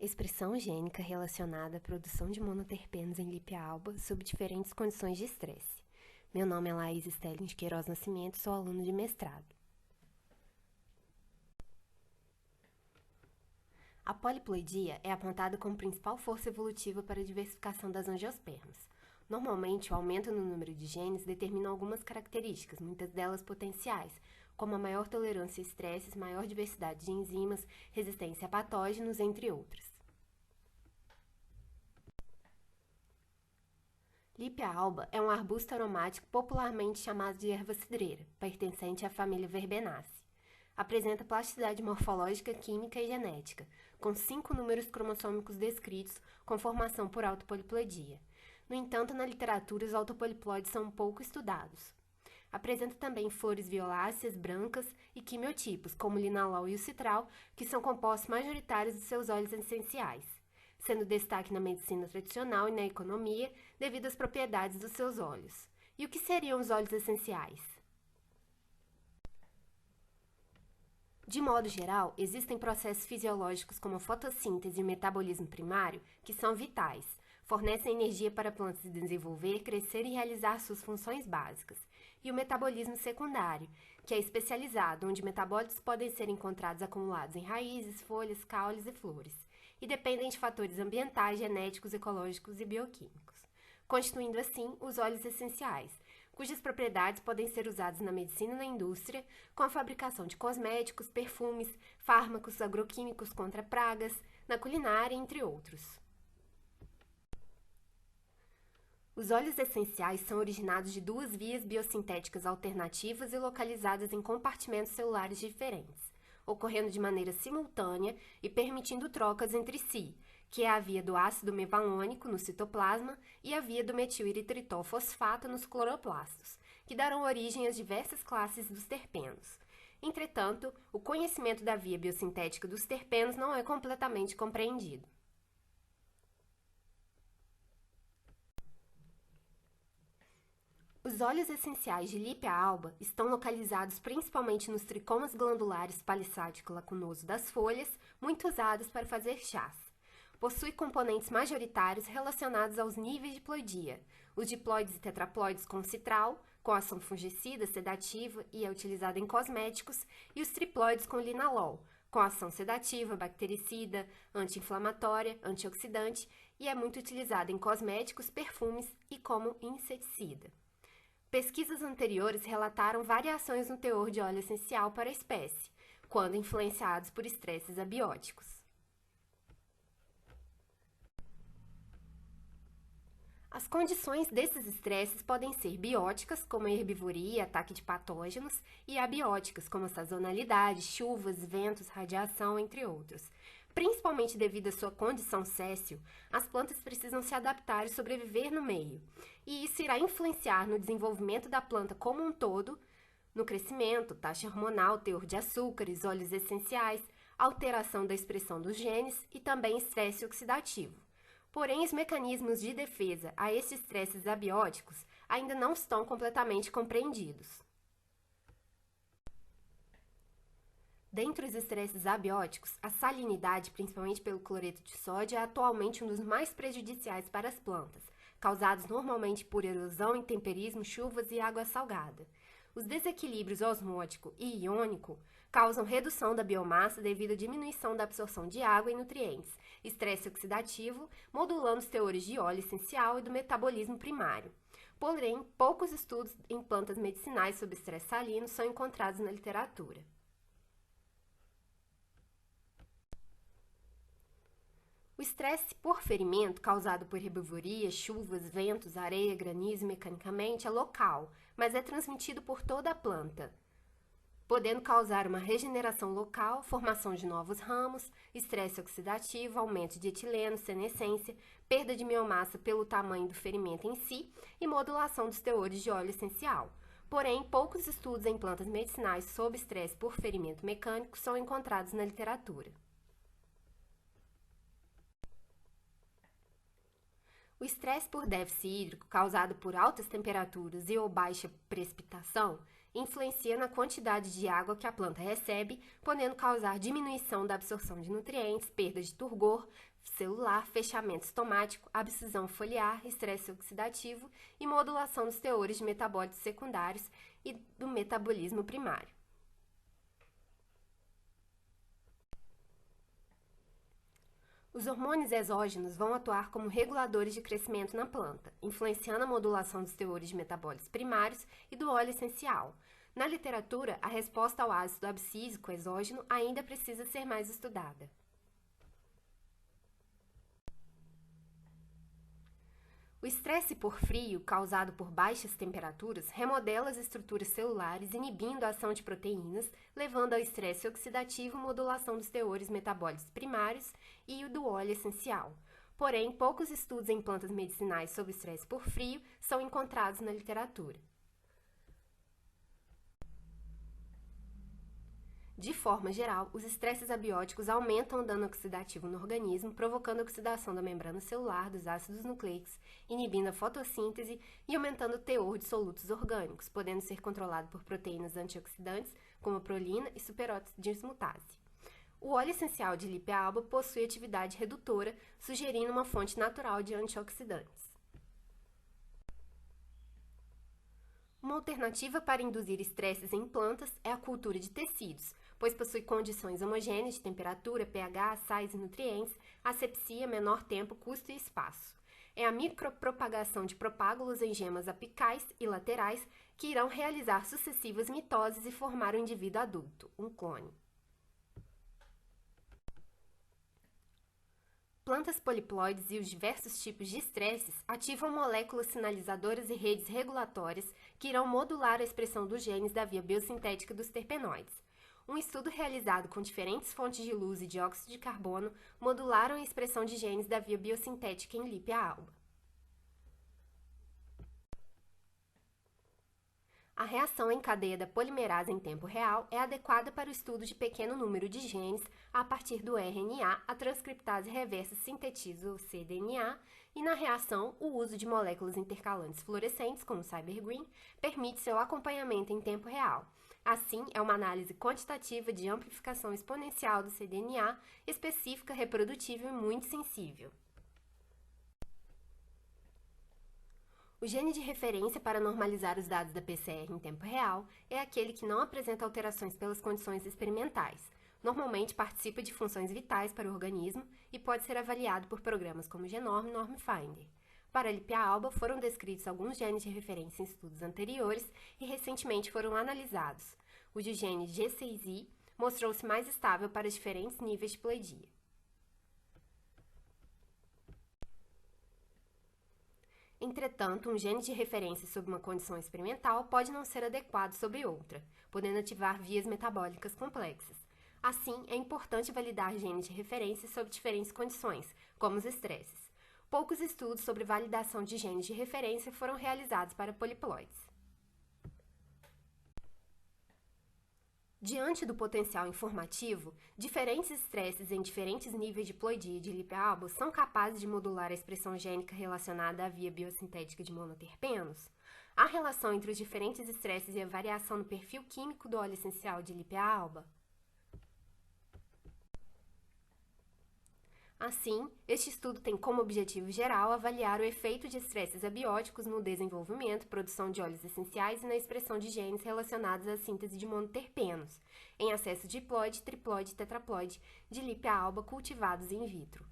Expressão gênica relacionada à produção de monoterpenos em Lípia alba sob diferentes condições de estresse. Meu nome é Laís Stelling de Queiroz Nascimento, sou aluno de mestrado. A poliploidia é apontada como principal força evolutiva para a diversificação das angiospermas. Normalmente, o aumento no número de genes determina algumas características, muitas delas potenciais, como a maior tolerância a estresses, maior diversidade de enzimas, resistência a patógenos, entre outras. Lípia alba é um arbusto aromático popularmente chamado de erva cidreira, pertencente à família Verbenaceae. Apresenta plasticidade morfológica, química e genética, com 5 números cromossômicos descritos com formação por autopoliploidia. No entanto, na literatura, os autopoliploides são pouco estudados. Apresenta também flores violáceas, brancas e quimiotipos, como o linalol e o citral, que são compostos majoritários dos seus óleos essenciais, sendo destaque na medicina tradicional e na economia devido às propriedades dos seus óleos. E o que seriam os óleos essenciais? De modo geral, existem processos fisiológicos como a fotossíntese e o metabolismo primário que são vitais, fornecem energia para a planta se desenvolver, crescer e realizar suas funções básicas, e o metabolismo secundário, que é especializado, onde metabólitos podem ser encontrados acumulados em raízes, folhas, caules e flores, e dependem de fatores ambientais, genéticos, ecológicos e bioquímicos, constituindo assim os óleos essenciais, cujas propriedades podem ser usadas na medicina e na indústria, com a fabricação de cosméticos, perfumes, fármacos, agroquímicos contra pragas, na culinária, entre outros. Os óleos essenciais são originados de duas vias biosintéticas alternativas e localizadas em compartimentos celulares diferentes, ocorrendo de maneira simultânea e permitindo trocas entre si, que é a via do ácido mevalônico no citoplasma e a via do metileritritol fosfato nos cloroplastos, que darão origem às diversas classes dos terpenos. Entretanto, o conhecimento da via biosintética dos terpenos não é completamente compreendido. Os óleos essenciais de Lípia alba estão localizados principalmente nos tricomas glandulares palissático-lacunoso das folhas, muito usados para fazer chás. Possui componentes majoritários relacionados aos níveis de ploidia, os diploides e tetraploides com citral, com ação fungicida, sedativa e é utilizado em cosméticos, e os triploides com linalol, com ação sedativa, bactericida, anti-inflamatória, antioxidante e é muito utilizado em cosméticos, perfumes e como inseticida. Pesquisas anteriores relataram variações no teor de óleo essencial para a espécie, quando influenciados por estresses abióticos. As condições desses estresses podem ser bióticas, como a herbivoria, ataque de patógenos, e abióticas, como a sazonalidade, chuvas, ventos, radiação, entre outros. Principalmente devido à sua condição séssil, as plantas precisam se adaptar e sobreviver no meio, e isso irá influenciar no desenvolvimento da planta como um todo, no crescimento, taxa hormonal, teor de açúcares, óleos essenciais, alteração da expressão dos genes e também estresse oxidativo. Porém, os mecanismos de defesa a esses estresses abióticos ainda não estão completamente compreendidos. Dentre os estresses abióticos, a salinidade, principalmente pelo cloreto de sódio, é atualmente um dos mais prejudiciais para as plantas, causados normalmente por erosão, intemperismo, chuvas e água salgada. Os desequilíbrios osmótico e iônico causam redução da biomassa devido à diminuição da absorção de água e nutrientes, estresse oxidativo, modulando os teores de óleo essencial e do metabolismo primário. Porém, poucos estudos em plantas medicinais sobre estresse salino são encontrados na literatura. O estresse por ferimento, causado por herbivoria, chuvas, ventos, areia, granizo mecanicamente, é local, mas é transmitido por toda a planta, podendo causar uma regeneração local, formação de novos ramos, estresse oxidativo, aumento de etileno, senescência, perda de biomassa pelo tamanho do ferimento em si e modulação dos teores de óleo essencial. Porém, poucos estudos em plantas medicinais sobre estresse por ferimento mecânico são encontrados na literatura. O estresse por déficit hídrico, causado por altas temperaturas e ou baixa precipitação, influencia na quantidade de água que a planta recebe, podendo causar diminuição da absorção de nutrientes, perda de turgor celular, fechamento estomático, abscisão foliar, estresse oxidativo e modulação dos teores de metabólitos secundários e do metabolismo primário. Os hormônios exógenos vão atuar como reguladores de crescimento na planta, influenciando a modulação dos teores de metabólitos primários e do óleo essencial. Na literatura, a resposta ao ácido abscísico exógeno ainda precisa ser mais estudada. O estresse por frio, causado por baixas temperaturas, remodela as estruturas celulares, inibindo a ação de proteínas, levando ao estresse oxidativo, modulação dos teores metabólicos primários e do óleo essencial. Porém, poucos estudos em plantas medicinais sobre estresse por frio são encontrados na literatura. De forma geral, os estresses abióticos aumentam o dano oxidativo no organismo, provocando a oxidação da membrana celular dos ácidos nucleicos, inibindo a fotossíntese e aumentando o teor de solutos orgânicos, podendo ser controlado por proteínas antioxidantes, como a prolina e superoxidismutase. O óleo essencial de Lipe alba possui atividade redutora, sugerindo uma fonte natural de antioxidantes. Uma alternativa para induzir estresses em plantas é a cultura de tecidos, pois possui condições homogêneas de temperatura, pH, sais e nutrientes, asepsia, menor tempo, custo e espaço. É a micropropagação de propágulos em gemas apicais e laterais que irão realizar sucessivas mitoses e formar um indivíduo adulto, um clone. Plantas poliploides e os diversos tipos de estresses ativam moléculas sinalizadoras e redes regulatórias que irão modular a expressão dos genes da via biosintética dos terpenoides. Um estudo realizado com diferentes fontes de luz e dióxido de carbono modularam a expressão de genes da via biosintética em Lipe alba. A reação em cadeia da polimerase em tempo real é adequada para o estudo de pequeno número de genes a partir do RNA, a transcriptase reversa sintetiza o cDNA, e na reação, o uso de moléculas intercalantes fluorescentes, como o CyberGreen, permite seu acompanhamento em tempo real. Assim, é uma análise quantitativa de amplificação exponencial do cDNA, específica, reprodutível e muito sensível. O gene de referência para normalizar os dados da PCR em tempo real é aquele que não apresenta alterações pelas condições experimentais. Normalmente participa de funções vitais para o organismo e pode ser avaliado por programas como Genome e NormFinder. Para a Lipe alba, foram descritos alguns genes de referência em estudos anteriores e recentemente foram analisados. O de gene G6I mostrou-se mais estável para diferentes níveis de ploidia. Entretanto, um gene de referência sob uma condição experimental pode não ser adequado sobre outra, podendo ativar vias metabólicas complexas. Assim, é importante validar genes de referência sob diferentes condições, como os estresses. Poucos estudos sobre validação de genes de referência foram realizados para poliploides. Diante do potencial informativo, diferentes estresses em diferentes níveis de ploidia de Lipe alba são capazes de modular a expressão gênica relacionada à via biosintética de monoterpenos? Há relação entre os diferentes estresses e a variação no perfil químico do óleo essencial de Lipe alba? Assim, este estudo tem como objetivo geral avaliar o efeito de estresses abióticos no desenvolvimento, produção de óleos essenciais e na expressão de genes relacionados à síntese de monoterpenos, em acesso diploide, triploide e tetraploide de Lipe alba cultivados in vitro.